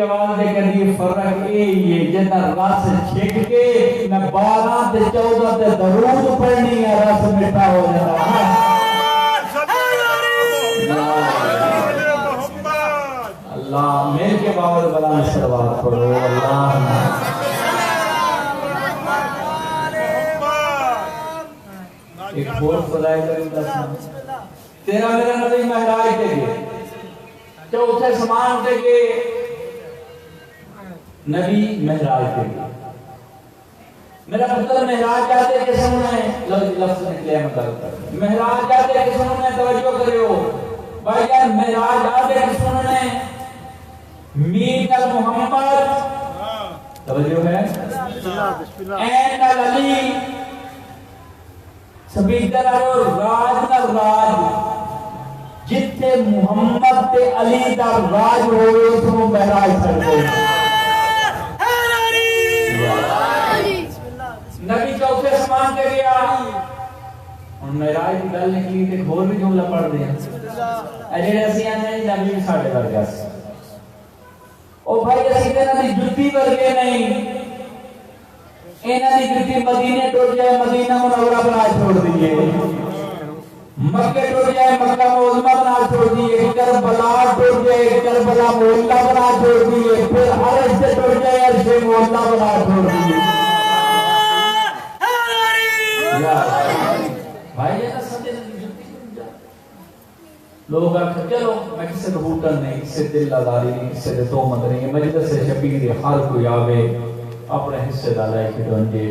آواز دے کدی فرق یہ جنا رس چھک کے میں 12 تے 14 تے درود پڑھنی ہے رس مٹھا ہو جاتا اللہ میرے کے باور بلند سلوات پڑھو اللہ ایک اور خدای کریم دسنا تیرا میرا نبی مہراج تے گئے چوتھے سمان تے گئے نبی مہراج تے گئے میرا پتر مہراج جاتے کس نے لفظ نکلے مطلب مہراج جاتے کس نے توجہ کریو بھائی جان مہراج جاتے کس نے مین محمد توجہ ہے این علی سبیدر اور راج جتے محمد تے علی دا راج ہوئے اس کو مہراج کرتے نبی چوتھے اسمان کے گیا اور مہراج کی گل نکلی تے اور بھی جملہ پڑھ دیا اجڑے اسی آنے نبی ساڑھے کر گیا او بھائی اسی تے نبی جتی ورگے نہیں اینا دی جتی مدینے ٹوٹ جائے مدینہ منورہ بنا چھوڑ دیئے مکہ ٹوٹ جائے مکہ معظمہ بنا چھوڑ دیئے کربلا ٹوٹ جائے کربلا محلہ بنا چھوڑ دیئے پھر عرش سے ٹوٹ جائے عرش محلہ بنا چھوڑ دیئے بھائی یہ سمجھے لوگ آکھا چلو میں کسی روٹر نہیں کسی دل آداری نہیں کسی دل تو مند نہیں مجلس سے شبیر ہر کوئی آوے اپنے حصے دلائے کی دونجے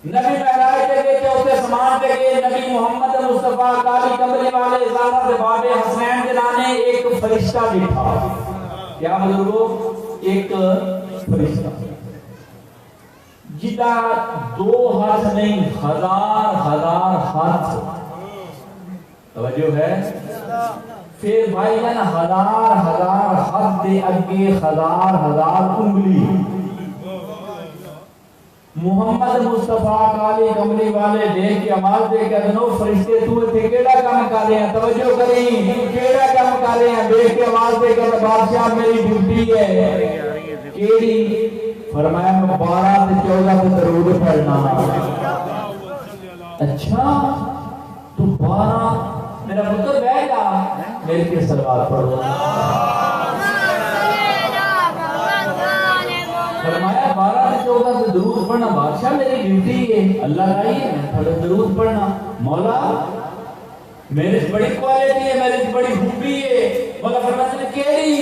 نبی مہراج دے گئے چوتھے سمان دے گئے نبی محمد مصطفیٰ کالی کمرے والے زارہ دے باب حسنین دلانے ایک فرشتہ بٹھا کیا بزرگو ایک فرشتہ جتا 2 ہاتھ نہیں 1000 ہاتھ توجہ ہے پھر بھائی جانا 1000 ہاتھ دے اگے 1000 انگلی محمد مصطفیٰ کالی کملی والے دیکھ کے آواز دے کے ادنو فرشتے تو تھے کیڑا کام کر رہے ہیں توجہ کریں کیڑا کام کر رہے ہیں دیکھ کے آواز دے کے بادشاہ میری ڈیوٹی ہے کیڑی فرمایا میں 12 تے 14 تے درود پڑھنا اچھا تو 12 میرا پتر بیٹھ جا میرے کے صلوات پڑھو فرمایا 12 تے 14 تے درود پڑھنا بادشاہ میری ڈیوٹی ہے اللہ رائی ہے میں تھوڑا درود پڑھنا مولا میرے سے بڑی کوالٹی ہے میرے سے بڑی خوبی ہے مولا فرمایا نے کیڑی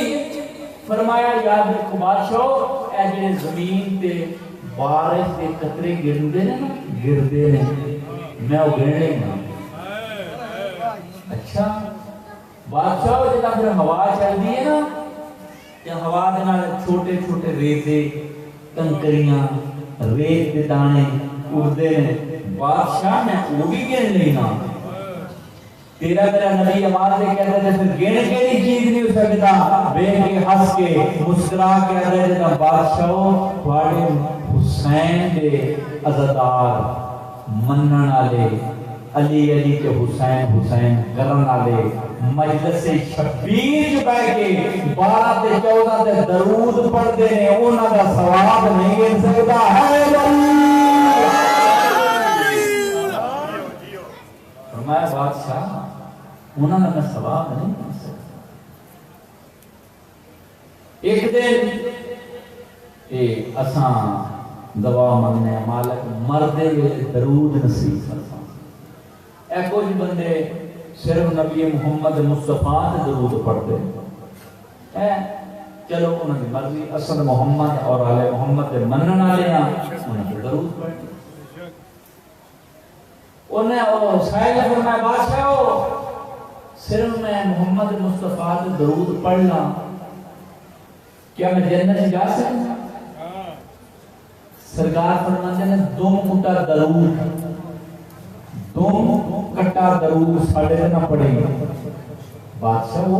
فرمایا یاد رکھو بادشاہ اے جڑے زمین تے بارش دے قطرے گردے نے میں وہ گرنے نا اچھا بادشاہ جب پھر ہوا چل دی ہے نا جب ہوا دینا چھوٹے چھوٹے ریتے کنکریاں ریت دے دانے اڑدے نے بادشاہ میں وہ بھی گرن لینا تیرا میرا نبی آواز دے کہہ رہے تھے پھر گرن کے لیے چیز نہیں ہو سکتا بے کے ہنس کے مسکرا کہہ رہے تھے بادشاہ تھوڑے حسین دے عزدار منن والے علی علی کے حسین حسین کرن والے مجلس شبیر جو بیٹھ کے 12 تے 14 تے درود پڑھتے ہیں انہاں دا ثواب نہیں مل سکتا ہے فرمایا بادشاہ انہاں دا ثواب نہیں مل سکتا ایک دن اساں دعا منگنے مالک مردے درود نصیب فرما اے کچھ بندے صرف نبی محمد مصطفیٰ سے درود پڑھتے ہیں چلو انہوں نے مرضی اسد محمد اور آل محمد منن والے ہیں انہوں نے درود پڑھتے انہیں سائل فرمایا بادشاہ صرف میں محمد مصطفیٰ سے درود پڑھنا کیا میں جنت جا سکتا سرکار فرماتے ہیں 2 کٹا درود 2 کٹا درود ساڑھے نہ پڑے بادشاہ وہ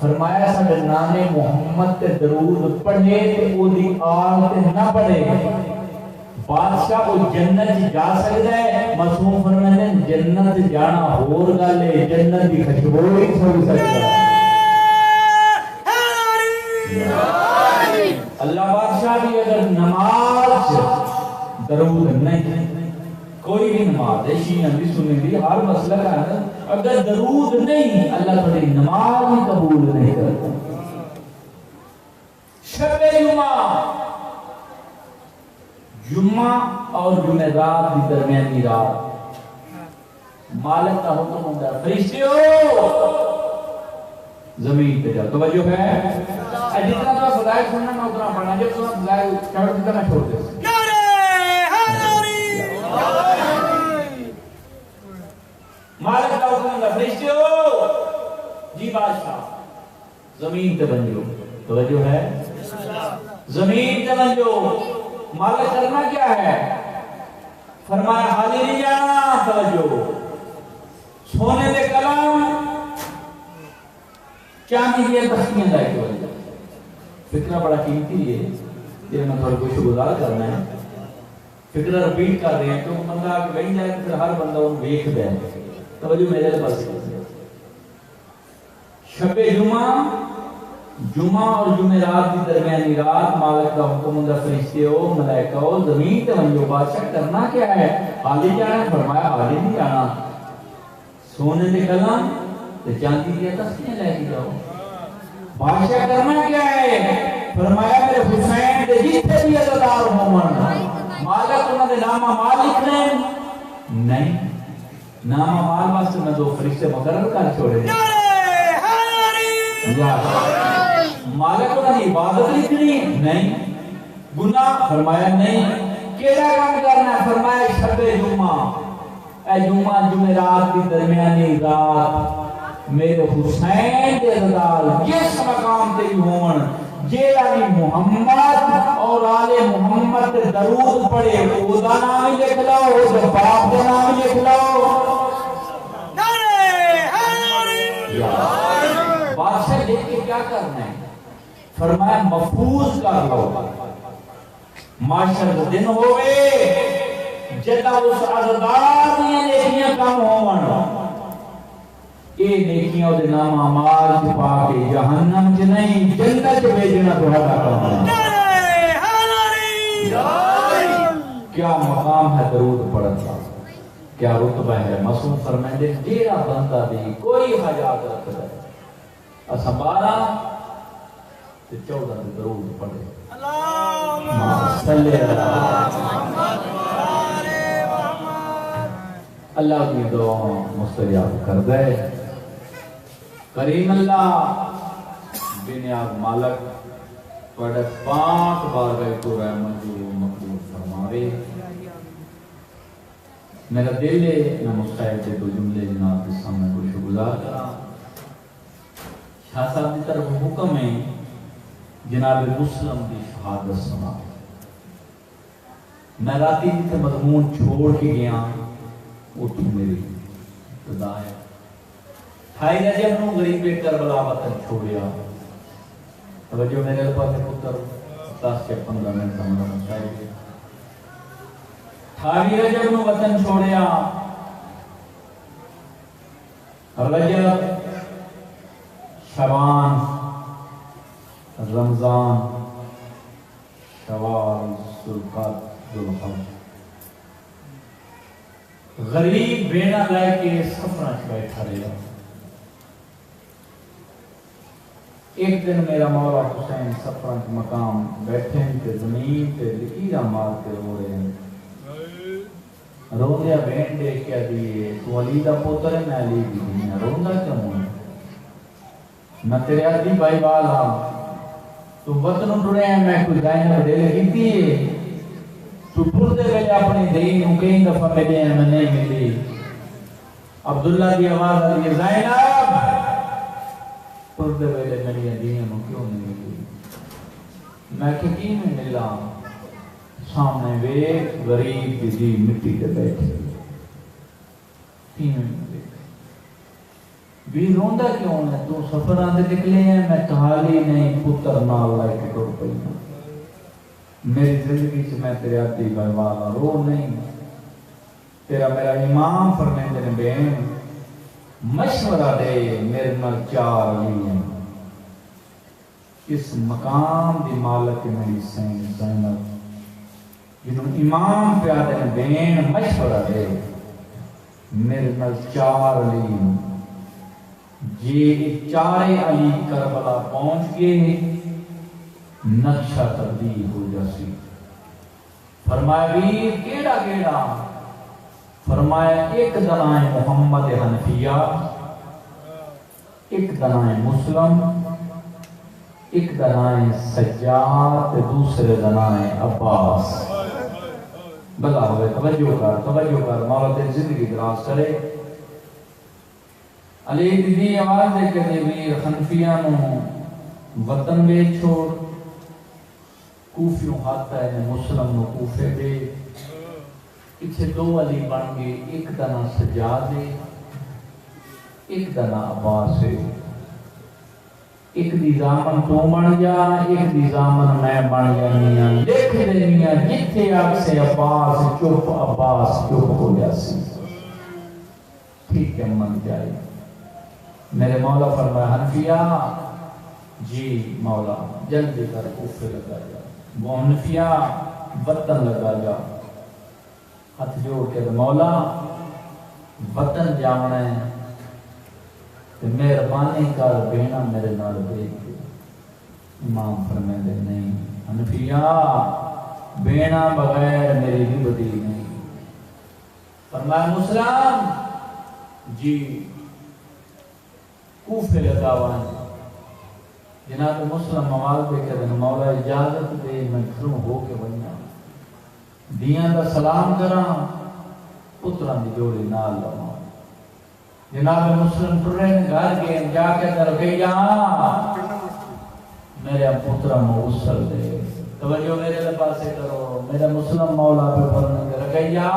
فرمایا ساڑھے نانے محمد تے درود پڑھے تے او دی آل تے نہ پڑھے بادشاہ وہ جنت جا سکتا ہے معصوم فرماتے ہیں جنت جانا ہور گل ہے جنت دی خوشبو ہی سو سکتا ہے اللہ بادشاہ بھی اگر نماز درود نہیں، کوئی بھی نماز ہے، شیعہ بھی سنی بھی، ہر مسئلہ کا ہے، اگر درود نہیں اللہ تھوڑی نماز ہی قبول نہیں کرتا۔ شب جمعہ اور جمعرات کی درمیانی رات مالک کا حکم ہوتا ہے فرشتیوں زمین پہ جاؤ۔ توجہ ہے؟ جتنا تو فضائل سننا میں اتنا پڑھنا، جب تمہیں فضائل چھوڑ دیتا میں چھوڑ دیتا۔ مالک کا حکم ہوتا ہے فرشتیوں جی بادشاہ زمین پہ بن جاؤ۔ توجہ ہے؟ زمین پہ بن جاؤ۔ مالک کرنا کیا ہے؟ فرمایا خالی نہیں جانا۔ توجہ، سونے دے کلام چاندی کی تختیاں لائے کے فکرہ بڑا قیمتی ہے، یہ میں تھوڑا کچھ گزار کرنا ہے، فکرہ رپیٹ کر رہے ہیں کیونکہ بندہ کہیں جائے پھر ہر بندہ ان ویکھ دے۔ توجہ میرے پاس شب جمعہ اور جمعرات کی درمیانی رات مالک کا حکم ہوتا فرشتیوں ملائکہ زمین تے ونجو بادشاہ کرنا کیا ہے؟ حالی جانا۔ فرمایا حالی نہیں جانا، سونے دے کلام تے چاندی کی تختیاں لے کے جاؤ۔ بادشاہ کرنا کیا ہے؟ فرمایا میرے حسین دے جتنے بھی عزادار ہوں مالک انہوں نے نامہ مال لکھنے نہیں، نامہ مال واسطے میں دو فرشتے مقرر کر چھوڑے مالک انہوں نے عبادت لکھنی نہیں، گناہ فرمایا نہیں، کیڑا کام کرنا؟ فرمایا شب جمعہ، اے جمعہ جمعرات کی درمیانی رات میرے حسین دے عزادار جس مقام تے ہون جیڑا بھی محمد اور آل محمد تے درود پڑھے او دا نام ہی لکھ لو، او دا باپ دا نام ہی لکھ لو۔ بادشاہ دیکھ کے کیا کرنا ہے؟ فرمایا محفوظ کر لو، معاشر دن ہوئے جدا اس عزدار دیا نیکیاں کم ہون، اے نیکیاں دے نام اعمال چھپا کے جہنم چ نہیں جنت بھیجنا تہاڈا کام ہے۔ کیا مقام ہے درود پڑھن کا، کیا رتبہ ہے؟ معصوم فرمائے جیڑا بندہ بھی کوئی حاجات رکھتا ہے اسا 12 تے 14 تے درود پڑھے اللہم صلی اللہ کی دعا مستجاب کر دے۔ کریم اللہ بنیاد مالک پڑھ پاک بارگاہ تو منظور و مقبول فرماوے۔ میرا دل ہے میں مستعد دو جملے جناب کے سامنے کو گزار کرا۔ شاہ صاحب کی طرف حکم ہے جناب مسلم کی شہادت سنا۔ میں راتی جیتے مضمون چھوڑ کے گیا وہ تو میری ابتدا ہے۔ 28 رجب نو غریب کربلا وطن چھوڑیا۔ توجہ میرے پاس پتر 10 سے 15 منٹ کا میرا مشاہد ہے۔ 28 رجب نو وطن چھوڑیا، رجب شعبان رمضان شوال ذوالقعدہ ذوالحج غریب بینا لے کے سفرہ بیٹھا رہا۔ ایک دن میرا مولا حسین سفرہ کے مقام بیٹھے ہیں زمین پہ لکیرہ مارتے ہو رہے ہیں۔ روندیا بین دیکھ کیا دیئے تو علی دا پوتر ہے میں علی بھی نہیں ہے، روندا کیوں ہے؟ میں تیرے عزی بھائی والا تو وطن اٹھڑے ہیں میں کوئی دائنہ دے لگی ہے تو پھر دے گئے اپنی دین کئی دفعہ ملے ہیں میں نہیں ملی۔ عبداللہ دی آواز آئی زینب پھر دے گئے میری دین کیوں نہیں ملی؟ میں کہ میں ملا سامنے وے غریب کی جی مٹی دے بیٹھے میں ملے بھی روندہ کیوں ہے؟ تو سفر آندے نکلے ہیں میں کہالی نہیں پتر نال لائے کے ٹوٹ پئی ہوں۔ میری زندگی سے میں تیرے عادی بھائی والا رو نہیں۔ تیرا میرا امام فرمیندے نے بہن مشورہ دے میرے نال 4 علی ہیں اس مقام دی مالک میری سین زینب جنہوں امام پیادے نے بین مشورہ دے میرے نال 4 علی جی 4 علی کربلا پہنچ گئے نقشہ تبدیل ہو جاسی فرمایا ویر کیڑا کیڑا فرمایا ایک دنائے محمد حنفیہ ایک دنائے مسلم ایک دنائے سجاد دوسرے دنائے عباس بلا ہوئے توجہ کر مولا تیری زندگی دراز کرے علی دی آواز دے کہ ویر حنفیہ نو وطن بے چھوڑ کوفیوں ہاتھ ہے مسلم نو کوفے دے پیچھے 2 علی بن گئے ایک دنا سجاد دے ایک دنا عباس ہے ایک دی زامن تو بن جا ایک دی زامن میں بن جانیاں لکھ دینیاں جتھے آگ سے عباس چپ ہو جاسی ٹھیک ہے من جائے میرے مولا فرمایا حنفیہ جی مولا جلدی کر کوفے لگا جا وہ حنفیہ وطن لگا جا ہاتھ جوڑ کے مولا وطن جانا ہے مہربانی کر بینا میرے نال بیٹھ کے امام فرمائے دے نہیں حنفیہ بینا بغیر میری بھی بدی نہیں فرمایا مسلم جی کوفے لگاوان جناب مسلم موال دے کے دن مولا اجازت دے میں کھڑوں ہو کے بنیا دیاں دا سلام کراں پتران دی جوڑی نال لما جناب مسلم ٹرین گھر کے جا کے در گیا میرے پترا موصل دے توجہ میرے لباس سے کرو میرا مسلم مولا پہ فرنے دے رگیا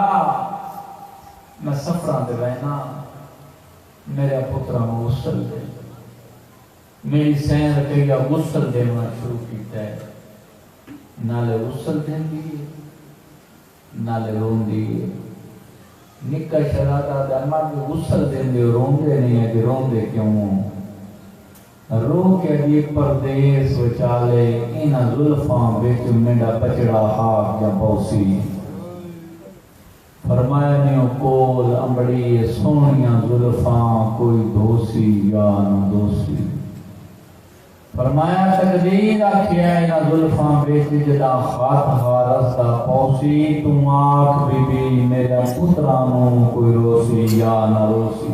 میں سفران دے رہنا میرے پترا موصل دے میری سین رگیا غسل دینا شروع کیتا ہے نالے غسل دیں دیئے نالے رون دیئے نکا شراطہ دارما کے غسل دیں دے روندے نہیں ہے کہ روندے کیوں رو کے دیئے پردیس وچالے اینا ظلفاں بیچ منڈا پچڑا ہاک یا پوسی فرمایا نیو کول امبڑی سونیاں ظلفاں کوئی دوسی یا نہ دوسی فرمایا تقدیر آکھیا اینا ظلفاں بیچ جدا خاتحہ رستا پوسی تم آکھ بی بی میرا پترانوں کوئی روسی یا نہ روسی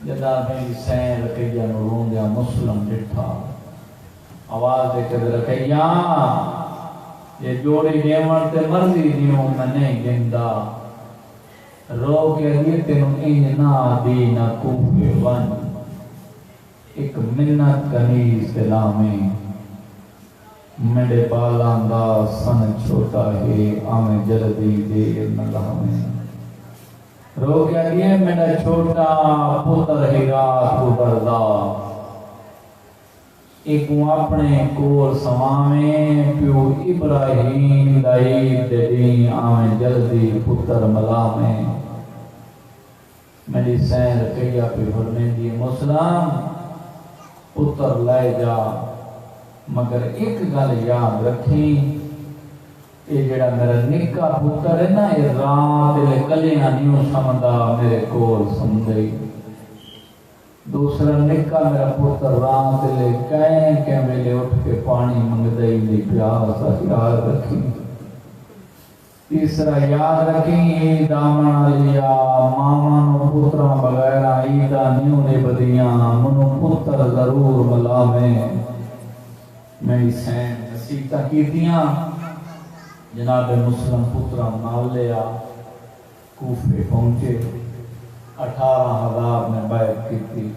جدا میری سین رکھیا نورون دیا مسلم جٹھا آواز دے کر رکھیا یہ جوڑی دیوان تے مرضی دیوں میں نہیں گندہ رو کے دیتے نو این نا دی نا کوفے ون ایک منت کنیز دلامی میرے بالان دا سن چھوٹا ہے آمیں جلدی دیر نگاہمیں رو کیا دیئے میرا چھوٹا پتر ہی رات کو بردا ایک اپنے کور سوامیں پیو ابراہیم دائید دین آمیں جلدی پتر ملامیں میری سین رکھیا پہ فرمیں دیئے مسلم پتر لائے جا مگر ایک گل یاد رکھیں یہ جڑا میرا نکا پتر ہے نا یہ رات لے کلیاں نیوں سمدہ میرے کول سمدھئی دوسرا نکا میرا پتر رات لے کہیں کہ میلے اٹھ کے پانی منگدئی لی پیاسا یاد رکھیں تیسرا یاد رکھیں یہ دامنا لیا ماما نو پتران بغیر عیدہ نیوں نے بدیاں منو پتر ضرور ملا میں سین نصیبتہ کی دیاں جناب مسلم پتران نال لیا کوفے پہنچے 18,000 میں بیعت کی تھی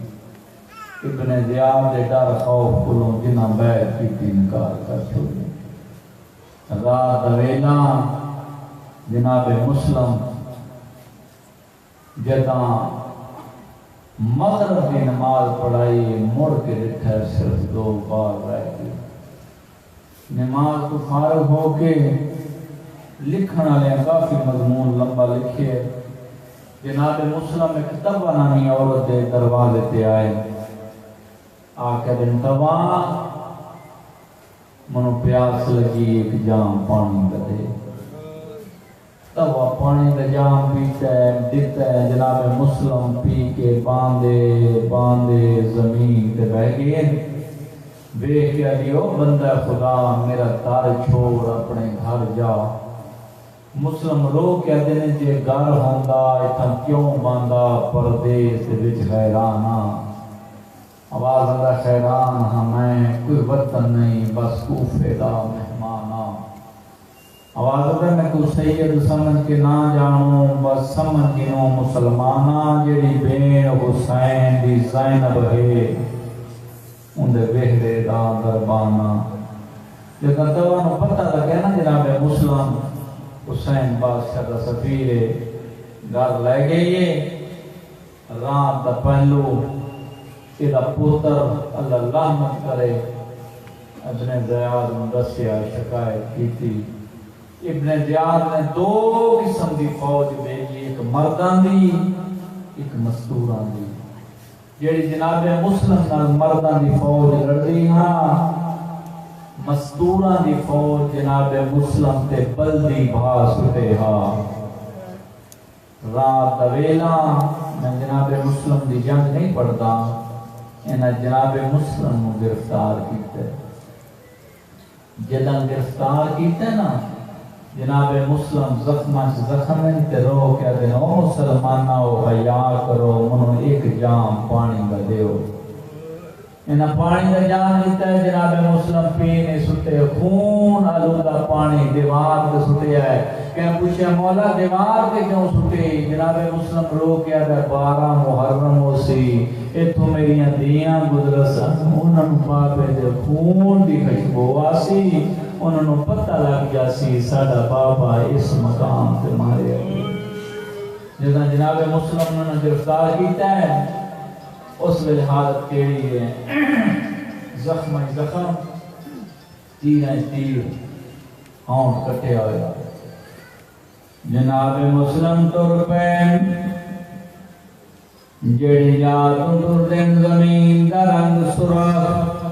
ابن زیاد دے ڈر خوف کلوں جنہ بیعت کی تھی نکال کر چھوڑے رات ویلا جناب مسلم جداں مغرب کی نماز پڑھائی مڑ کے رکھا صرف 2 بار رہ گئی نماز کو فارغ ہو کے لکھنا لیا کافی مضمون لمبا لکھے جناب مسلم ایک تبہ نامی عورت دے دروازے تے آئے آکے دن تواں منو پیاس لگی ایک جام پانی کا دے توا پانی کا جام پیتا ہے دیتا ہے جناب مسلم پی کے باندے زمین تے بہ گئے بے کیا دیو بندہ خدا میرا در چھوڑ اپنے گھر جا مسلم رو کیا دینے جے گھر ہوندا اتھا کیوں باندھا پردیس وچ حیرانا آواز اللہ خیران ہمیں کوئی وطن نہیں بس کوفے دا مہمانا آواز اللہ میں کوئی سید سمجھ کے نہ جانوں بس سمجھ گنوں مسلمانا جیڑی بین حسین دی زینب ہے اندے بہرے دا دربانا جگہ دوانو پتہ لگے نا جناب مسلم حسین بادشاہ دا سفیر گھر لے گئے رات دا پہلو ایدہ پوتر اللہ لعنت کرے ابن زیاد مدسیہ شکایت کی تھی ابن زیاد نے دو قسم دی فوج بھیجی ایک مردان دی ایک مستوران دی جیڑی جناب مسلم نال مردان دی فوج لڑی ہاں مستوران دی فوج جناب مسلم تے بلدی بھاس اٹھے ہاں رات دویلا میں جناب مسلم دی جنگ نہیں پڑھتا انہاں جناب مسلم کو گرفتار کیتا ہے جداں گرفتار کیتا ہے نا جناب مسلم زخم تے رو کیا دے او مسلمانہ او حیا کرو منو ایک جام پانی کا دیو انہاں پانی کا جام دیتا ہے جناب مسلم پینے ستے خون آلودہ پانی دیوار کے ستے ہے کہ پوچھا مولا دیوار کے کیوں ستے جناب مسلم رو کیا دے 12 محرم ہو سی اتھو میریاں دیاں گزرسا انہوں نے پاپے دے خون دی خوشبو آسی انہوں نے پتہ لگ جاسی ساڈا بابا اس مقام تے مارے جداں جناب مسلم نے گرفتار کیتا ہے اس ویلے حالت کیڑی ہے زخم تیر ہونٹ کٹے ہوئے جناب مسلم تر پہ جڑی جات تر دن زمین دا رنگ سرخ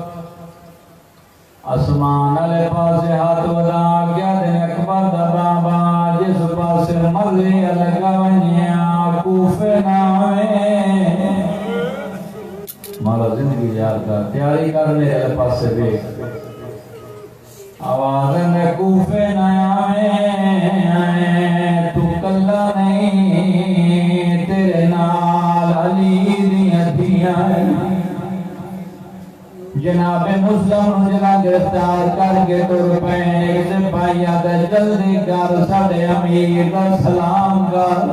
آسمان والے پاسے ہاتھ ودا گیا دن اکبر دا بابا جس پاسے مرضی لگا ونیا کوفے نامے مالا زندگی یاد کر تیاری کر میرے پاسے بیک آواز میں کوفے نامے تو کلا نہیں تیرے نال علی دیاں دیاں جناب مسلم جنا گرفتار کر کے تر پے ایک سپاہیاں تے جلدی کر ساڈے امیر دا سلام کر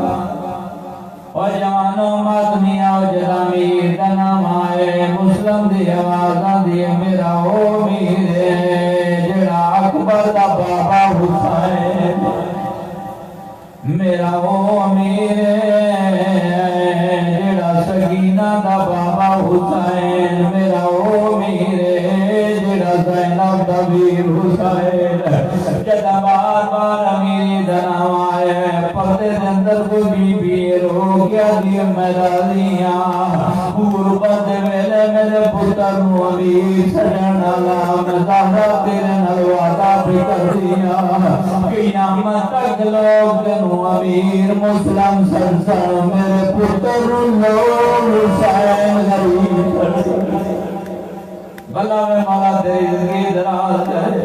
او جوانو ماتمی آؤ جدا امیر دا نام آئے مسلم دی آواز دی میرا او امیر جڑا اکبر دا بابا حسین میرا او امیر جڑا سکینہ دا بابا حسین میرا او زینب دا ویر حسین جدا بار بار امیری دا نام آئے پردے دے اندر کو بی بی رو کیا دی میرا لیاں قربت ویلے میرے پتر نو امیر سجن اللہ میں زہرہ تیرے نلواتا بھی کر دیا قیامت تک لوگ دنو امیر مسلم سرسر میرے پتر نو حسین غریب کر دیا بھلا میں مولا تیری زندگی دراز کرے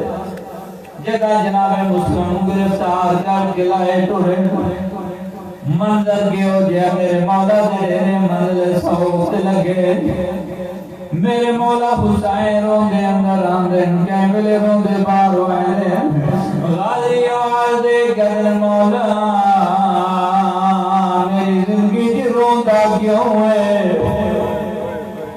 جگہ جناب مسلم گرفتار کر کے لائے ٹوڑے منظر کے ہو جائے میرے مولا تیرے منزل سوکت لگے میرے مولا حسین روندے اندر آندے کہیں ملے روندے باہر ہوئے غازی آواز دے کر مولا میری زندگی کی روندہ کیوں ہے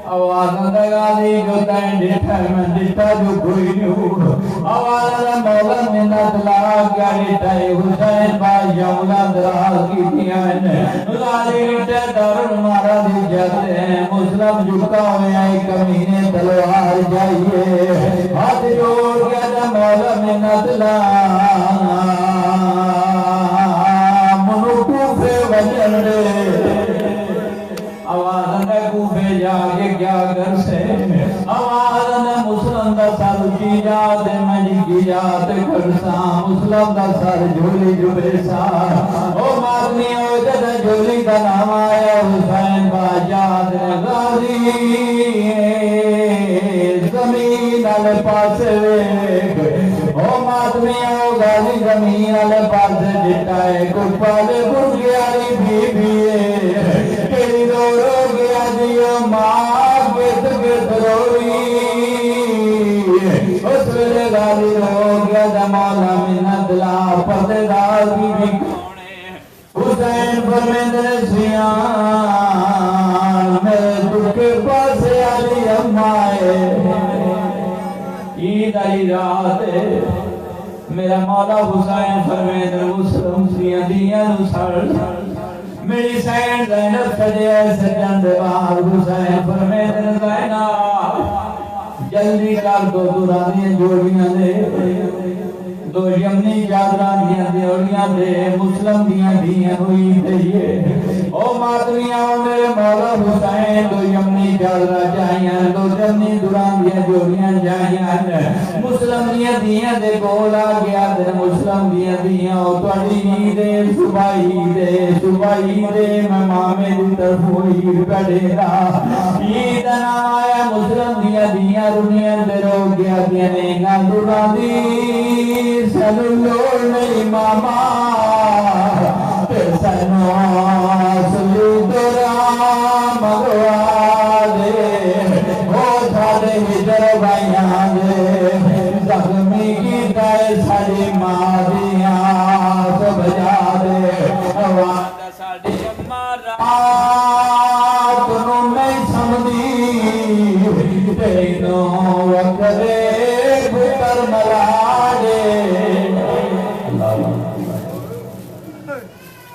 آواز غازی جو تین ڈٹھا میں ڈٹھا جو کوئی نہیں آواز مولا منت لا کیا ڈٹھا حسین بائی جملہ دراز کی دیا غازی ڈٹھا دار مارا دی جاتے ہیں مسلم جھکا ہوئے آئی کمینے تلوار جائیے ہاتھ جوڑ گیا مولا منت لا منو کوفے وجن دے آواز میں کوفے جا کے کیا کر سے سر جھولی جبریسا او ماتمی او جد جھولی کا نام آیا حسین باجاد غازی زمین آلے پاسے او ماتمی او غازی زمین آلے پاسے جٹائے کپالے برگیاری بی بیے تیری رو گیا دیو ماں گت گت روئی اس ویلے غازی رو گیا جمالا منت لا پردے دار بی بی حسین فرمیندر سیان میرے دکھے پاسے علی امائے عید علی رات میرا مولا حسین فرمیندر مسلم سیان دیاں نسار میری سین زینب سجے سجن دیوار حسین فرمیندر زینب جلدی کر دو دورانیاں جوڑیاں دے دو یمنی چادران دیاں دیوڑیاں دے مسلم دیاں ہوئی دئیے او ماتمیاں میرے مولا حسین دو یمنی چادران جائیاں دو یمنی دوران دیاں جوڑیاں جائیاں مسلم دیاں دے گولا گیا دے مسلم دیاں او توڑی دے صبحائی دے میں مامے دی طرف ہوئی پڑے گا عید نام آیا مسلم دیاں رنیاں دے رو گیا دیاں نینا دوران دی سلو نہیں ماما سنو سلو درام مغوا دے او سارے ہجر بھائیاں دے زخمی کی دائے ساری مادیاں سب جا دے وعدہ ساڑی امارا تنوں میں سمدھی تینوں وکرے بھتر ملادے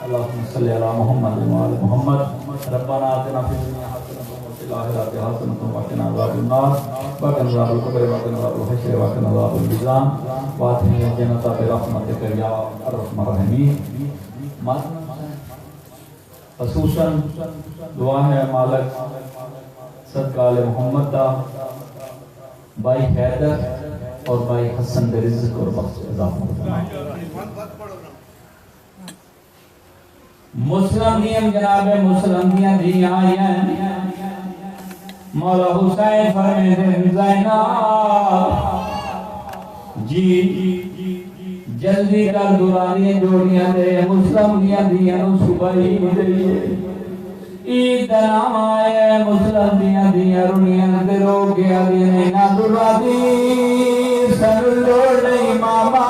اللہم صلی علی محمد وعلی محمد ربنا آتنا فی الدنیا حسنۃ وفی الآخرۃ حسنۃ وقنا عذاب النار وقنا عذاب القبر وقنا عذاب الحشر وقنا عذاب المیزان وادخلنا الجنۃ برحمتک یا ارحم الراحمین خصوصاً دعا ہے مالک صدقہ آل محمد دا بھائی حیدر اور بھائی حسن بے رزق اور بخش اضافہ مسلم دیم جناب مسلم دیم آئین مولا حسین فرمیدن زینب جی جلدی کر دورانی جوڑیاں دے مسلم دیم صبحی دے عید نام آئے مسلم دیاں رنیاں دے رو گیا دینا دورانی سن لوڑی ماما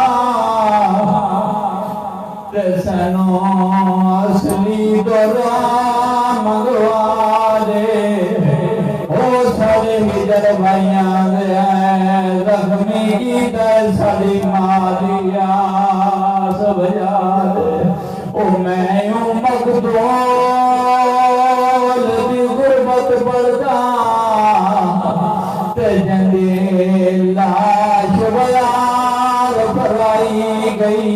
سنو اصلی دوران مغوا دے او سارے ہجر بھائیاں دے زخمی کی دے ساری مادیاں سب جا دے او میں ہوں مقدول دی غربت پڑتا تے جندے لاش بیار پرائی گئی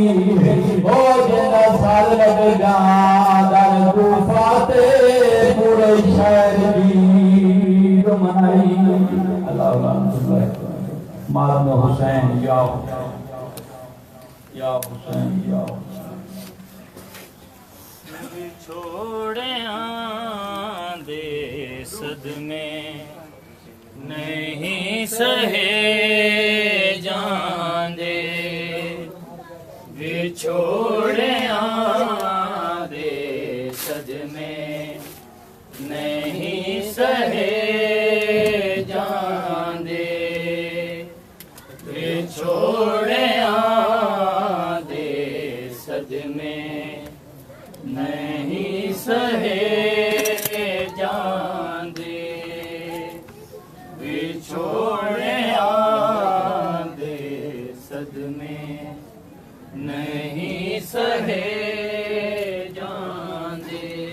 او جنہ سال لگا در کوفاتے پورے شہر کی منائی اللہ مادم حسین یا حسین یا چھوڑیاں دے صدمے نہیں سہے جان دے بچھوڑیاں دے صدمے نہیں سہے جان دے بچھوڑیاں دے صدمے نہیں سہے جان دے بچھوڑیاں دے صدمے نہیں سہے جان دے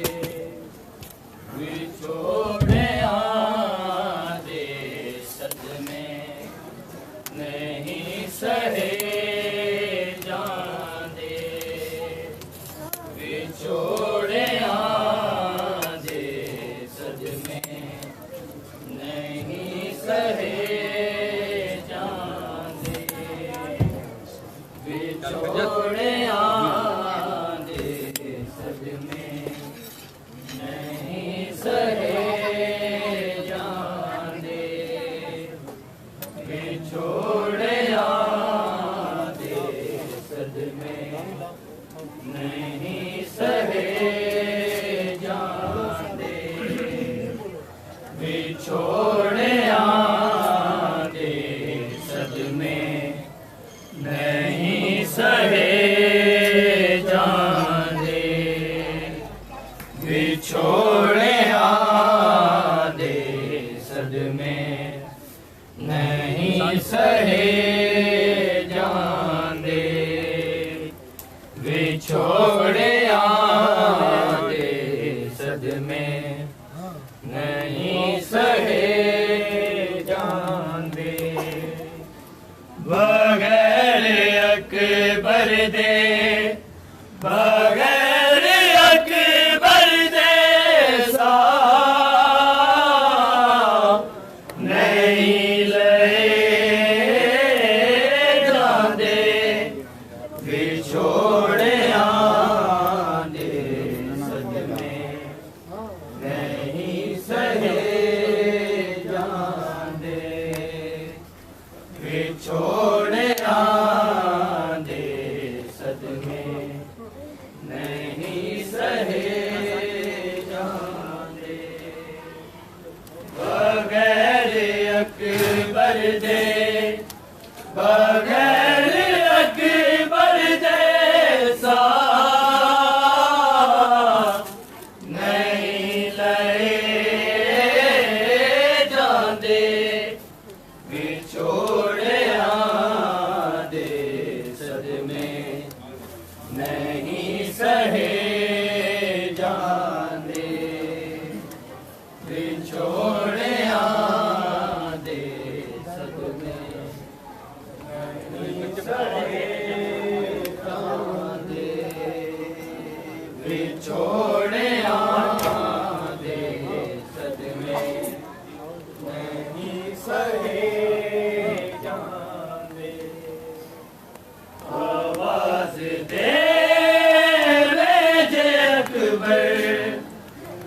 بچھوڑیاں دے صدمے نہیں سہے جان دے بچھوڑیاں دے صدمے نہیں سہے جان دے بچھوڑیاں نہیں سہے جان دے بچھوڑیا دے صدمے نہیں سہے جان دے بچھوڑیا دے صدمے نہیں سہے جان دے بچھوڑیا دے صدمے نہیں سہے جان دے بغیر اکبر دے بغیر اکبر دے سا نہیں لے جان دے بچھوڑیا دے صدمے نہیں سہے جان دے بچھوڑیا دے صدمے نہیں سہے جان دے بغیر اکبر دے بغیر اکبر دے سا نہیں لے جان دے بچھوڑیا دے صدمے نہیں سہے جان دے بچھوڑیا دے صدمے نہیں سہے جان دے بچھوڑیا دے صدمے نہیں سہے جان دے آواز دے ویجے اکبر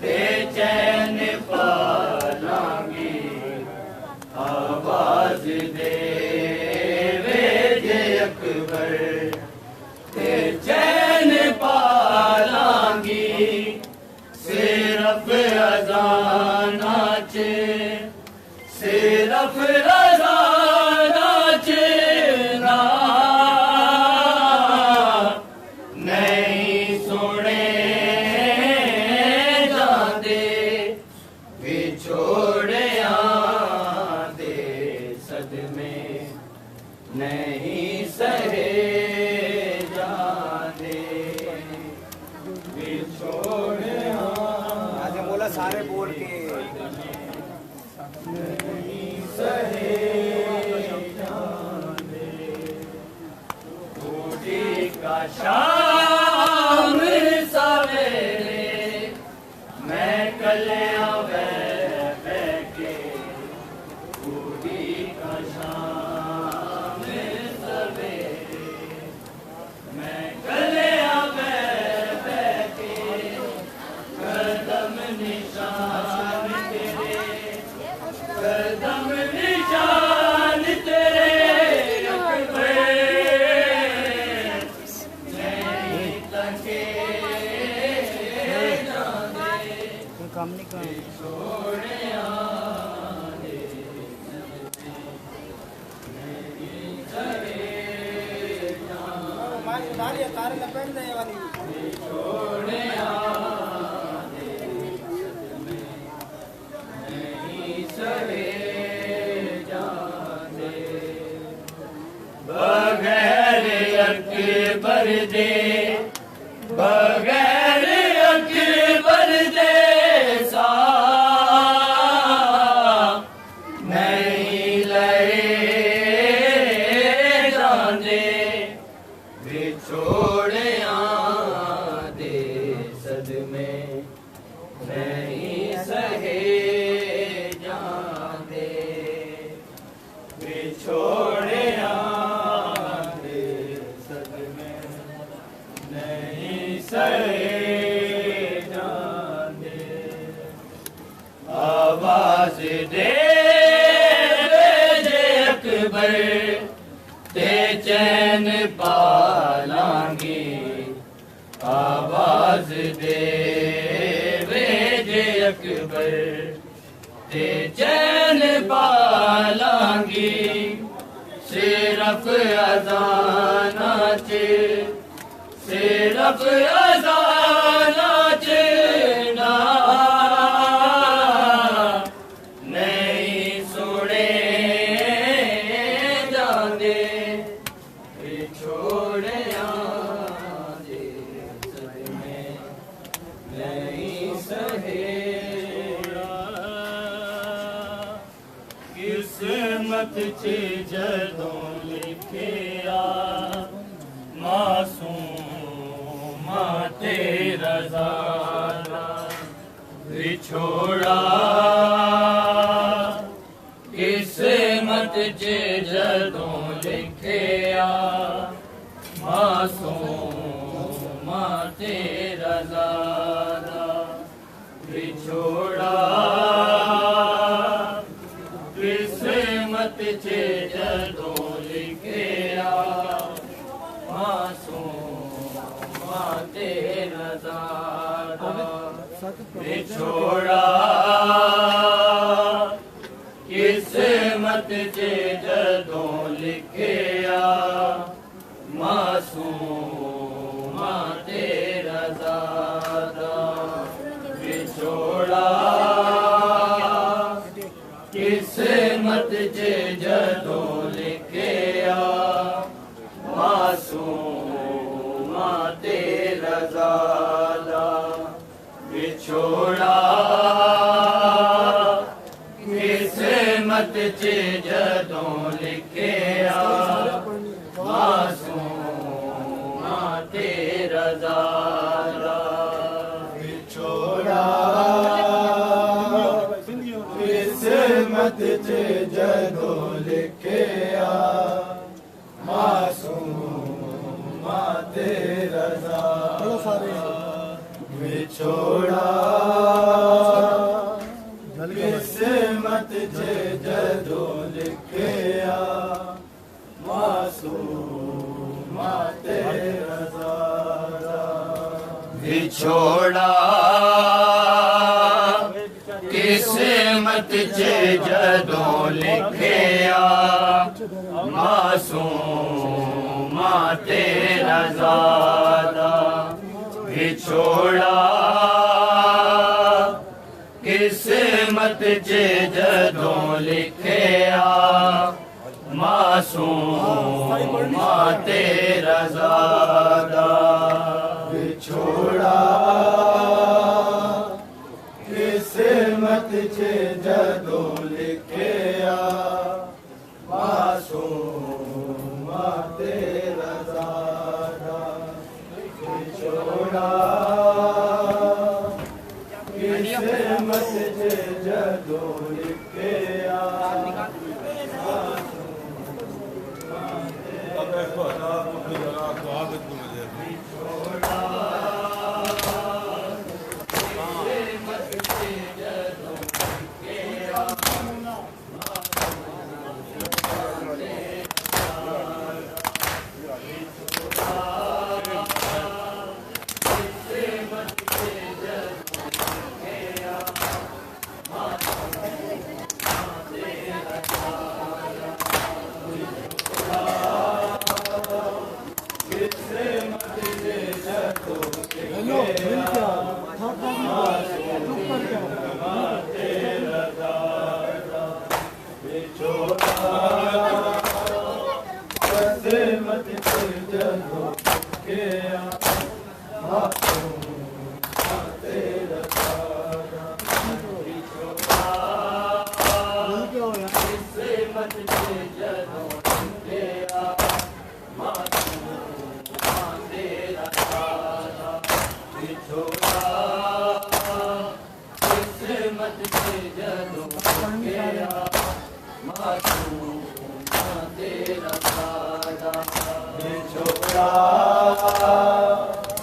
تے چین پالاں گی آواز دے ویجے اکبر تے چین پالاں گی صرف اذان چ صرف اذان چ نا نہیں سنے جاندے بچھوڑیا دے صدمے نہیں سہے جاندے بچھوڑیا آج مولا سارے بول کے نہیں سہے جاندے ٹوٹی کا شام سویرے میں کلیاں بہ کے ٹوٹی کا شام سویرے میں کلیاں بہ کے قدم نشان تیرے قدم نشان تیرے اکبر نہیں تکے جاندے کام نہیں کام چھوڑیا دے نہیں سہے تارے لپیٹ دے والی چھوڑیا دے نہیں سہے جاندے بغیر اکبر دے بغیر اکبر دے سا نہیں لے جاندے بچھوڑیا دے صدمے نہیں سہے جاندے بچھوڑیا دے صدمے نہیں سہے جاندے آواز دے ویجے اکبر تے چین پالاں گی آواز دے ویجے اکبر تے چین پالانگی صرف اذانا چے صرف اذانا چے نا نہیں سنے جاندے چھوڑیاں دے صدمے نہیں سہے قسمت چے جدوں لکھیا معصوم تیرا زارا بچھوڑا قسمت چے جدوں لکھیا معصوم تیرا زارا بچھوڑا قسمت چے جدوں لکھیا معصوم تیرا زارا بچھوڑا قسمت چے جدوں لکھیا معصوم تیرا زارا بچھوڑا قسمت چے جدوں لکھیا معصوم تیرا زارا بچھوڑا قسمت چے جدوں لکھیا معصوم تیرا زارا بچھوڑا قسمت چے جدوں لکھیا معصوم تیرا زارا بچھوڑا قسمت چے جدوں لکھیا معصوم تیرا زارا بچھوڑا قسمت چے جدوں لکھیا معصوم تیرا زارا بچھوڑا قسمت چے جدوں لکھیا معصوم تیرا زارا بچھوڑا قسمت چے جدوں لکھیا معصوم تیرا زارا بچھوڑا قسمت چے جدوں لکھیا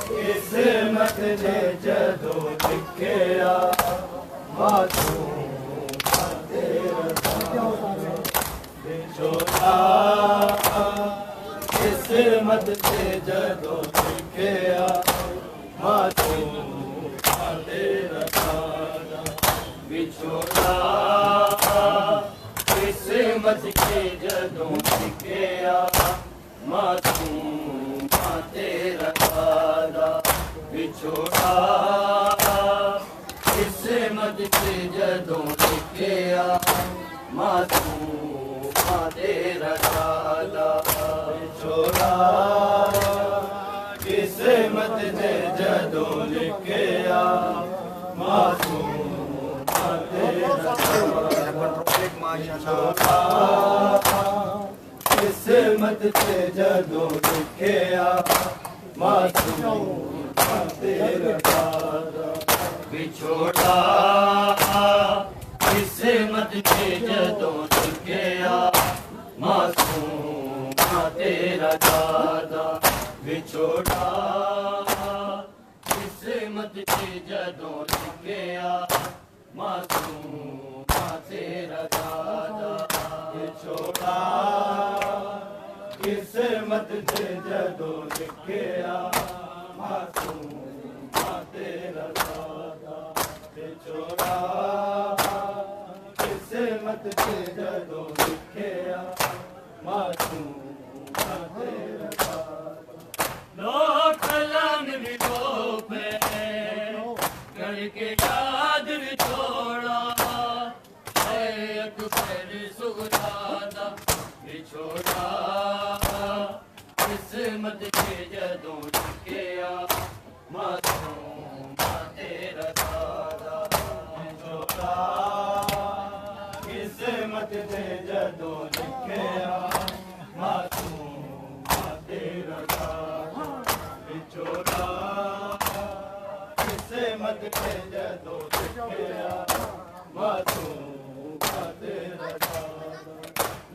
قسمت نے جدوں لکھیا قسمت نے جدوں لکھیا ਮਾਸੂਮ ਤੇਰਾ ਦਾਦਾ ਵਿਛੋੜਾ ਕਿਸਮਤ ਕੇ ਜਦੋਂ ਲਿਖਿਆ ਮਾਸੂਮ ਤੇਰਾ ਦਾਦਾ ਵਿਛੋੜਾ ਕਿਸਮਤ ਕੇ ਜਦੋਂ ਲਿਖਿਆ ਮਾਸੂਮ ਤੇਰਾ ਦਾਦਾ ਵਿਛੋੜਾ ਕਿਸਮਤ ਨੇ ਜਦੋਂ ਲਿਖਿਆ ਮਾਸੂਮ ਤੇਰਾ ਕਿਸਮਤ ਤੇ ਜਦੋਂ ਲਿਖਿਆ ਮਾਸੂਮ ਤੇਰਾ ਦਾਦਾ ਵਿਛੋੜਾ ਕਿਸਮਤ ਤੇ ਜਦੋਂ ਲਿਖਿਆ ਮਾਸੂਮ ਤੇਰਾ ਦਾਦਾ ਵਿਛੋੜਾ ਕਿਸਮਤ ਤੇ ਜਦੋਂ ਲਿਖਿਆ ਮਾਸੂਮ ਤੇਰਾ ਦਾਦਾ ਵਿਛੋੜਾ ਕਿਸਮਤ ਤੇ ਜਦੋਂ ਲਿਖਿਆ ਮਾਸੂਮ ਤੇਰਾ ਦਾਦਾ ਵਿਛੋੜਾ ਕਿਸਮਤ ਤੇ ਜਦੋਂ ਲਿਖਿਆ ਮਾਸੂਮ ਤੇਰਾ ਦਾਦਾ ਲੋਕ ਲੰਘ ਵੀ ਗੋਪੇ ਕਰਕੇ ਯਾਦ ਵਿਛੋੜਾ ਹੈ ਅਕਬਰ ਸੁਗਰਾਦਾ ਵਿਛੋੜਾ ਕਿਸਮਤ ਤੇ ਜਦੋਂ ਲਿਖਿਆ ਮਾਸੂਮ ਤੇਰਾ ਦਾਦਾ ਵਿਛੋੜਾ ਕਿਸਮਤ ਤੇ ਜਦੋਂ ਲਿਖਿਆ ਮਾਸੂਮ ਤੇਰਾ ਦਾਦਾ ਵਿਛੋੜਾ ਕਿਸਮਤ ਤੇ ਜਦੋਂ ਲਿਖਿਆ ਮਾਸੂਮ ਤੇਰਾ ਦਾਦਾ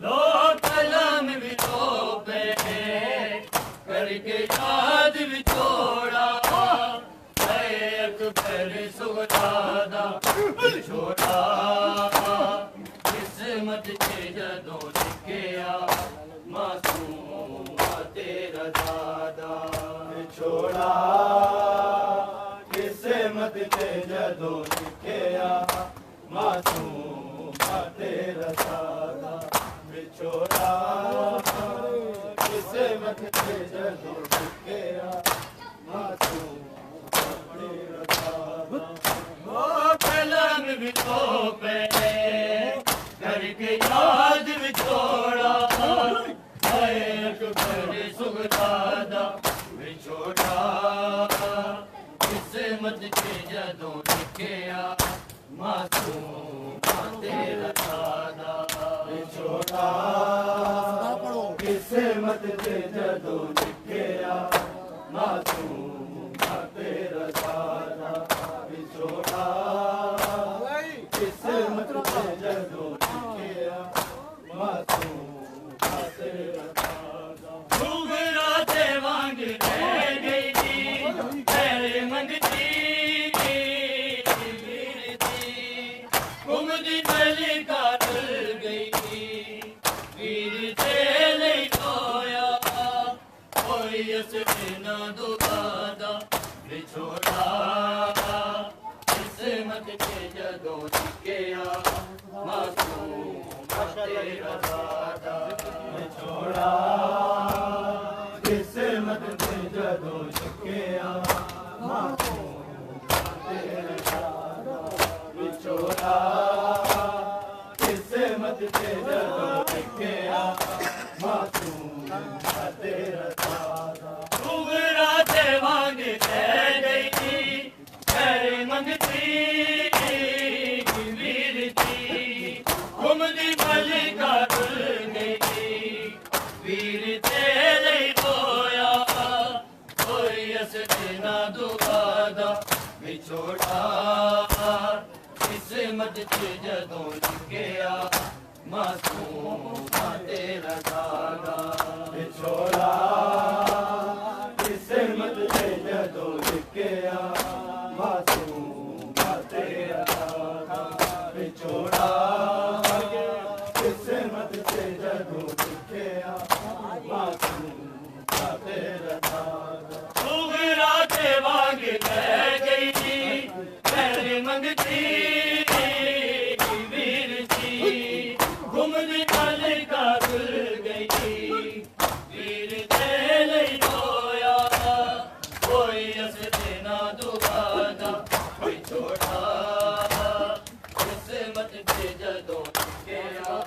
ਲੋਕ ਕਲਮ ਵੀ ਧੋਪੇ ਕਰਕੇ ਯਾਦ ਵਿਛੋੜਾ ਹੈ ਅਕਬਰ ਸੁਗਰਾਦਾ ਵਿਛੋੜਾ ਕਿਸਮਤ ਤੇ ਜਦੋਂ ਲਿਖਿਆ ਮਾਸੂਮ ਤੇਰਾ ਦਾਦਾ ਵਿਛੋੜਾ ਕਿਸਮਤ ਤੇ ਜਦੋਂ ਲਿਖਿਆ ਮਾਸੂਮ ਤੇਰਾ ਦਾਦਾ ਵਿਛੋੜਾ ਕਿਸਮਤ ਤੇ ਜਦੋਂ ਲਿਖਿਆ ਮਾਸੂਮ ਤੇਰਾ ਦਾਦਾ ਉਹ ਕਲਮ ਵੀ ਧੋਪੇ ਕਰਕੇ ਯਾਦ ਵਿਛੋੜਾ ਹੈ ਅਕਬਰ ਸੁਗਰਾਦਾ ਵਿਛੋੜਾ ਕਿਸਮਤ ਤੇ ਜਦੋਂ ਲਿਖਿਆ ਮਾਸੂਮ ਤੇਰਾ ਦਾਦਾ ਵਿਛੋੜਾ ਕਿਸਮਤ ਤੇ ਜਦੋਂ ਲਿਖਿਆ ਮਾਸੂਮ ਤੇਰਾ ਦਾਦਾ ਵਿਛੋੜਾ ਕਿਸਮਤ ਤੇ ਜਦੋਂ ਲਿਖਿਆ ਮਾਸੂਮ ਤੇਰਾ ਦਾਦਾ ਸੁਗਰਾ ਤੇ ਵਾਂਗ ਰਹਿ ਗਈ ਤੇਰੇ ਮੰਗਦੀ ਘੁੰਮਦੀ ਪਹਿਲੀ ਕਾਤਲ ਗਈ ਵੀਰ ਤੇ ਲਈ ਹੋਇਆ ਕੋਈ ਅਸਰ ਨਾ ਦੁਬਾਰਾ ਵਿਛੋੜਾ ਕਿਸਮਤ ਤੇ ਜਦੋਂ ਲਿਖਿਆ ਮਾਸੂਮ ਤੇਰਾ ਦਾਦਾ ਵਿਛੋੜਾ ਕਿਸਮਤ ਤੇ ਜਦੋਂ ਲਿਖਿਆ ਮਾਸੂਮ ਤੇਰਾ ਦਾਦਾ ਵਿਛੋੜਾ ਕਿਸਮਤ ਤੇ ਜਦੋਂ ਲਿਖਿਆ ਮਾਸੂਮ ਤੇਰਾ ਦਾਦਾ ਸੁਗਰਾ ਤੇ ਵਾਂਗ ਰਹਿ ਗਈ ਤੇਰੇ ਮੰਗਤੀ ਵੀਰ ਦੀ ਘੁੰਮਦੀ ਮਲਿਕਾ ਤੁਰ ਗਈ ਵੀਰ ਤੇ ਲਈ ਹੋਇਆ ਕੋਈ ਅਸਰ ਨਾ ਦੁਬਾਰਾ ਵਿਛੋੜਾ ਕਿਸਮਤ ਤੇ ਜਦੋਂ ਲਿਖਿਆ ਮਾਸੂਮ ਤੇਰਾ ਦਾਦਾ ਵਿਛੋੜਾ ਕਿਸਮਤ ਤੇ ਜਦੋਂ ਲਿਖਿਆ ਮਾਸੂਮ ਤੇਰਾ ਦਾਦਾ ਵਿਛੋੜਾ ਕਿਸਮਤ ਤੇ ਜਦੋਂ ਲਿਖਿਆ ਮਾਸੂਮ ਤੇਰਾ ਦਾਦਾ ਸੁਗਰਾ ਤੇ ਵਾਂਗ لے گئی خیر منگتی ویر جی گھومدی ملکہ دل گئی ویر دے لئی رویا کوئی اسدے نہ دبادا کوئی چھوڑا قسمت دے جدوں گیا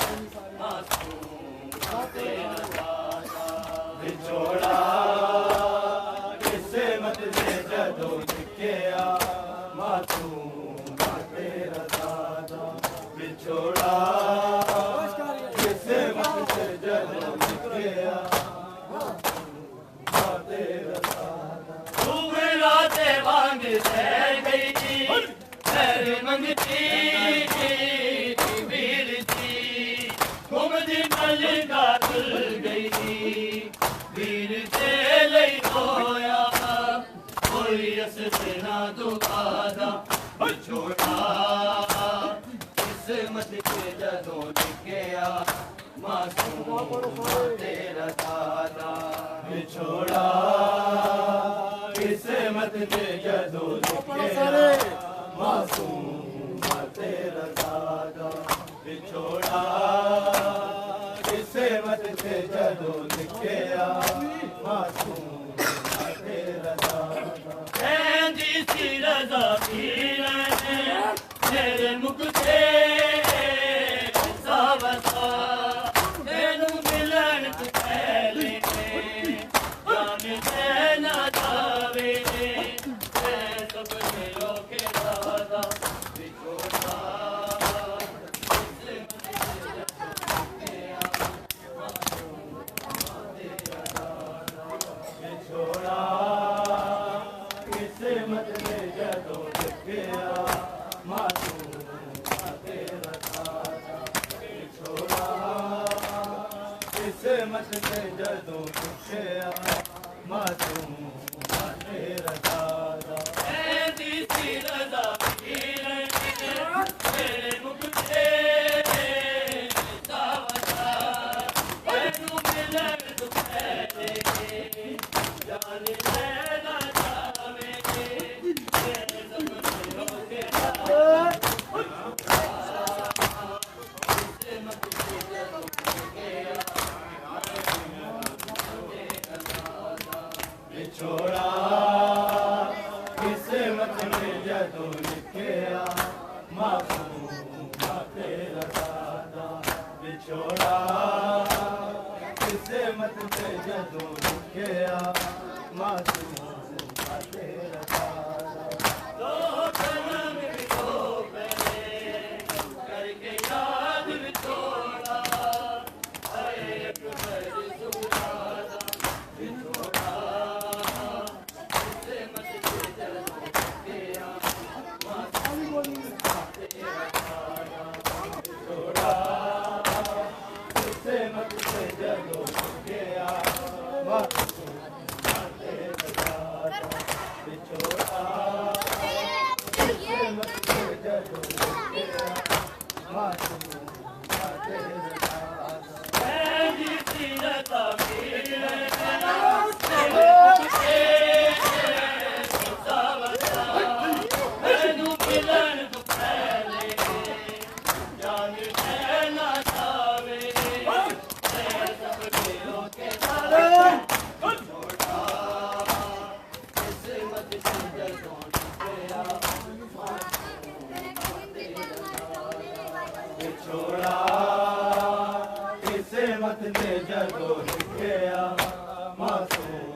معصوم تیرا دادا بچھوڑا قسمت دے جدوں گیا معصوم تیرا دادا بچھوڑا قسمت دے جدوں گیا تیرا دادا راتے وانگ رہ گئی خیر منگتی ویر جی گھومدی ملکہ دل گئی ویر دے لئی رویا کوئی اسدے نہ دبادا بچھوڑا قسمت کے جدوں لکھیا معصوم تیرا دادا بچھوڑا قسمت کے جدوں لکھیا معصوم تیرا دادا بچھوڑا قسمت کے جدوں لکھیا معصوم تیرا دادا کہندی سی رضا پیرنے میرے مکھ تے ساوتا تینوں ملن تو پہلے جان دے نہ جاوے میں سب دلوں کے دادا بچھوڑا بچھوڑا قسمت دے جدوں لکھیا معصوم تیرا دادا بچھوڑا قسمت دے جدوں لکھیا معصوم تیرا دادا کہندی سی رضا پیرنے میرے مکھ تے ساوتا تینوں ملن تو پہلے جان دے نہ جاوے میں سب دلوں کے دادا قسمت دے جدوں لکھیا بچھوڑا قسمت میں جدوں لکھیا معصوم تیرا دادا بچھوڑا قسمت میں جدوں لکھیا معصوم تیرا دادا دو جنم تو پہلے کر کے یاد بچھوڑا اے اکبر سبحانہ بچھوڑا قسمت دے جدوں لکھیا معصوم تیرا دادا بچھوڑا قسمت دے جدوں لکھیا معصوم تیرا دادا بچھوڑا قسمت دے جدوں لکھیا معصوم تیرا دادا کہندی سی رضا پیرنے تینوں ملن تو پہلے جان دے نہ جاوے میں سب دلوں کے دادا بچھوڑا قسمت دے جدوں لکھیا بچھوڑا قسمت دے جدوں لکھیا معصوم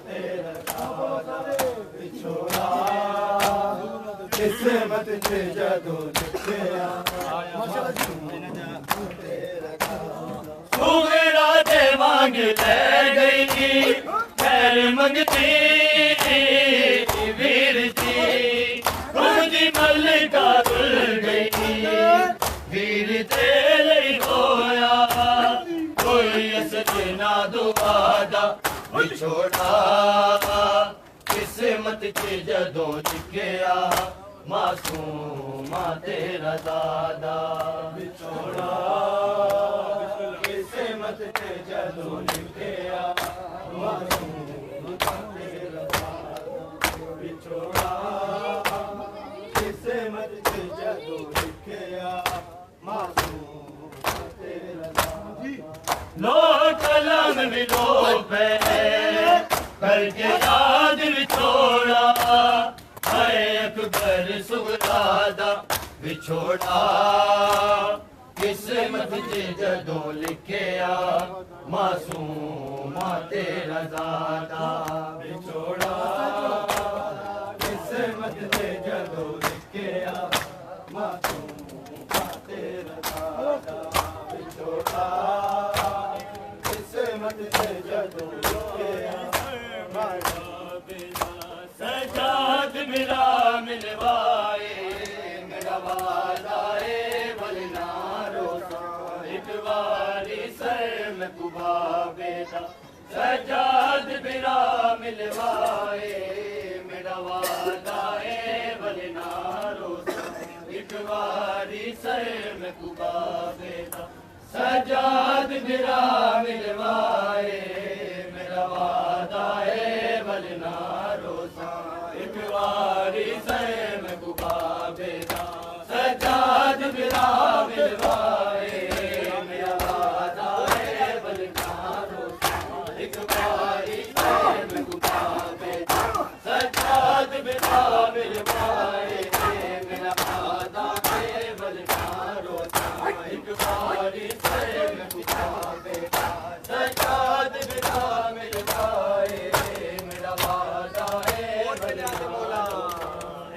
تیرا دادا بچھوڑا قسمت دے جدوں لکھیا معصوم تیرا دادا راتے وانگ لے گئی خیر منگتی ویر جی گھومدی ملکہ دل گئی ویر دے لئی رویا کوئی اسدے نہ دبادا بچھوڑا قسمت کے جدوں لکھیا معصوم تیرا دادا بچھوڑا قسمت کے جدوں لکھیا معصوم تیرا دادا ਵਿਛੋੜਾ ਕਿਸਮਤ ਚ ਜਦੋਂ ਲਿਖਿਆ ਮਾਸੂਮ ਤੇਰਾ ਲੋ ਕਲਮ ਮਿਲੋ ਪੈ ਕਰਕੇ ਯਾਦ ਵਿਛੋੜਾ ਹਾਏ ਅਕਬਰ ਸੁਗਰਾ ਦਾ ਵਿਛੋੜਾ ਕਿਸਮਤ ਚ ਜਦੋਂ ਲਿਖਿਆ ਮਾਸੂਮ ਤੇਰਾ ਜ਼ਾਦਾ ਵਿਛੋੜਾ ਕਿਸਮਤ ਚ ਜਦੋਂ ਲਿਖਿਆ ਮਾਸੂਮ ਤੇਰਾ ਜ਼ਾਦਾ ਵਿਛੋੜਾ ਕਿਸਮਤ ਚ ਜਦੋਂ ਲਿਖਿਆ سجاد میرا ملوائے میرا وعدہ ولنا روزہ ایک باری سر میں کبا بیٹا سجاد میرا ملوائے میرا وعدہ ولنا روزہ ایک باری سر میں کبا بیٹا سجاد میرا ملوائے میرا وعدہ ولنا روزہ ایک باری سر میں کبا بیٹا سجاد میرا ملوائے میرا وعدہ ولنا روزہ ایک باری سر میں کبا بیٹا سجاد میرا ملوائے میرا وعدہ ولنا روزہ ایک باری سر میں کبا بیٹا سجاد میرا ملوائے میرا وعدہ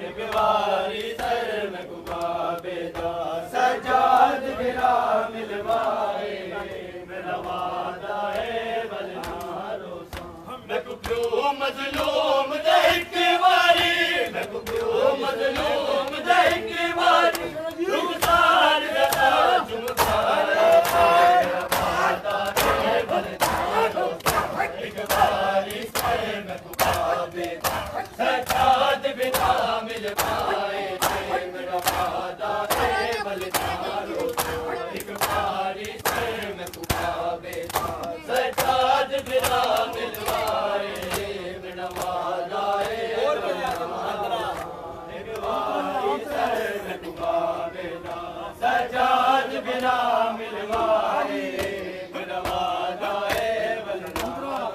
ایک باری سر میں کبا بیٹا سجاد میرا ملوائے میرا وعدہ ولنا روزہ میں کو پیو مظلوم دیکھ باری میں کو پیو مظلوم دیکھ باری رخسار گدا جمکار میرا وعدہ ولنا روزہ ایک باری سر میں کبا بیٹا سجاد بنا ملوائے میرا وعدہ ولنا روزہ ایک باری سر میں کبا بیٹا سجاد بنا ملوائے میرا وعدہ ولنا ایک باری سر میں کبا بیٹا سجاد بنا ملوائے میرا وعدہ ولنا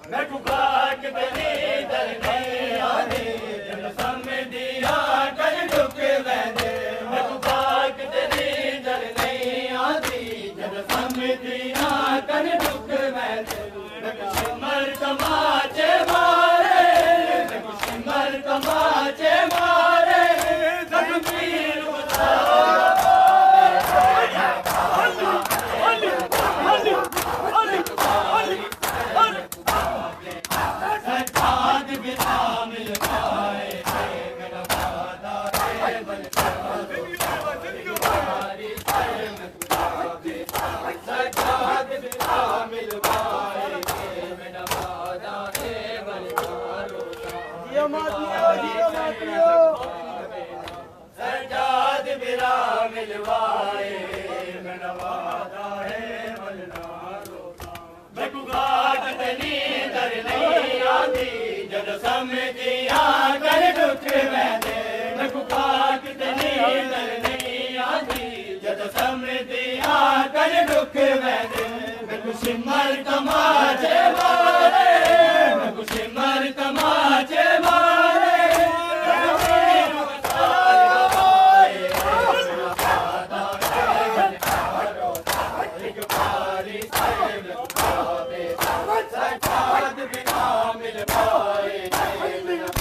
میں کبا کے بنی در نہیں آنے جن سمجھ دیا کر ڈک ویندے میں کبا کے تیری در نہیں آتی جن سمجھ دیا کر ڈک ویندے میں کچھ مر تماچے مارے میں کچھ مر تماچے مارے تکبیر سجاد بنا ملوائے میرا وعدہ ولنا باری سر میں کبا بیٹا سجاد بنا ملوائے میرا وعدہ ولنا روزہ سجاد بنا ملوائے میرا وعدہ ولنا روزہ میں کو گھاٹ تنی در نہیں آتی جد سمجھیا کر ڈک ویندے میں کو گھاٹ تنی در نہیں آتی جد سمجھیا کر ڈک ویندے میں کو سمر تماچے مارے میں کو سمر تماچے مارے ایک باری سر میں کبا بیٹا سجاد بنا ملوائے میرا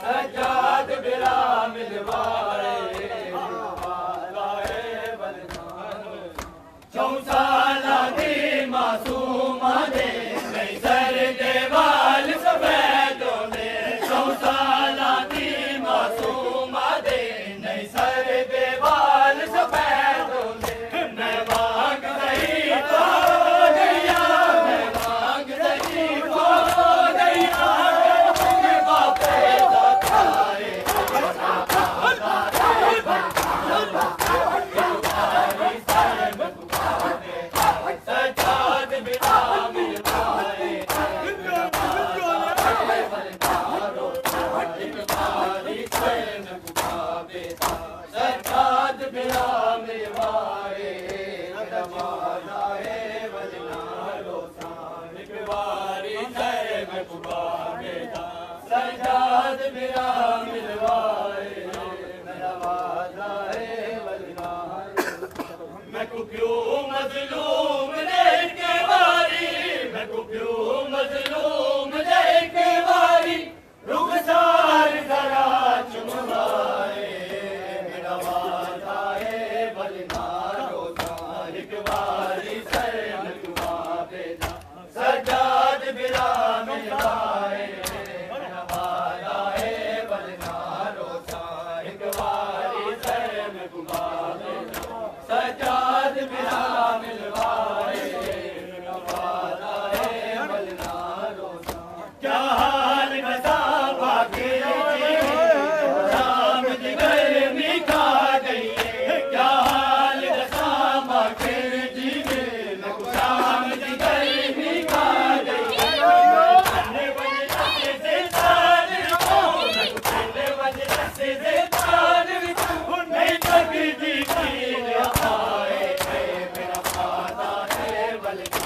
سجاد برا ملوائے چوسالہ دی معصومہ دے نہیں سر دے وال سفیدوں دے چوسالہ دی معصومہ دے نہیں سر دے وال سفیدوں دے میں مانگ رہی تو گیا میں مانگ رہی تو گیا کہ باپے دکھائے سجاد بنا ملوائے سجاد بنا ملوائے باری سر میں کبا بیٹا سجاد بنا ملوائے میں کو کیوں مظلوم دیکھ کے باری میں کو کیوں مظلوم دیکھ کے باری رخسار ذرا چمائے میرا وعدہ ہے بلنا روزان ایک باری سر میں کبا بیٹا سجاد بنا ملوائے میرا وعدہ ہے بلنا روزان ایک باری سر میں کبا بیٹا سجاد بنا ملوائے میرا وعدہ ہے بلنا روزان کیا حال بتا باقی شام کی گرمی کھا گئی ہے کیا حال بتا باقی جی میں شام کی گرمی کھا گئی ہے پہلے وجہ سے تار پہلے وجہ سے تار نہیں تک جی کی آئے میرا وعدہ ہے بلکہ